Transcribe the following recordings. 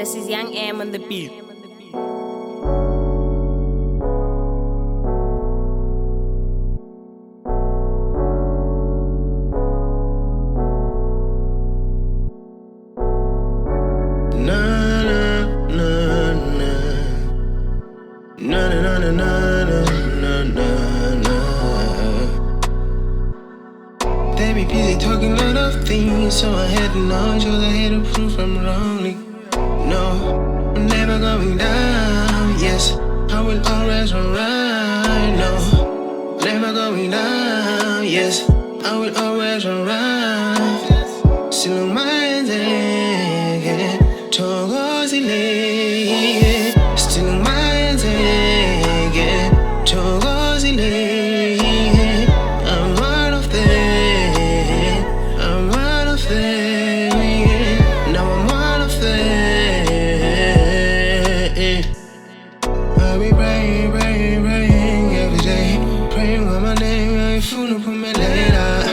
This is Young M on the beat. They be busy talking a lot of things, so I had to know, I had to prove I'm wrong. No, I'm never going down. Yes, I will always alright. No, never going down. Yes, I will always alright. Still on my head, Togozile. Still on my head, Togozile. I'm one of them. I'm one of them. Now I'm one of them. I'll be praying, praying, praying every day. Praying with my name, I feel for me later.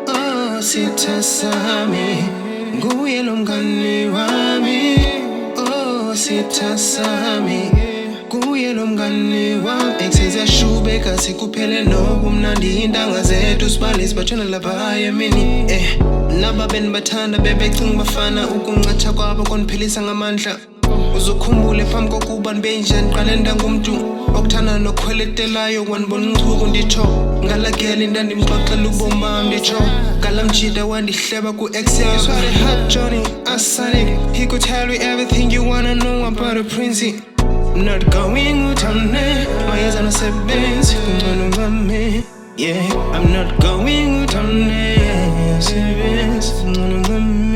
Oh, sita sami, nguye lo mngani wami. Oh, sita sami, nguye lo mngani wami. Eksiza shubeka sikuphele nobumnandi indanga zethu sibalisi batshona lapha yemini. Nababeni bathanda bebecinga bafana ukunqatha kwabo koniphelisa ngamandla. Uzukhumbule phambi kokuba nibenjani qale ndangumuntu okuthanda nokhweletelayo wanibona unchuku nditsho ngalagela indandimxoxela ubomi bam nditsho ngalamjida wandihleba ku-excel. Swat a hot Johnny, Asonic. He could tell you everything you wanna know about a prince. I'm not going uthamne mayeza nasebenzi kungcono ngami. Yeah, I'm not going uthamne sebenzi kungcono ngami.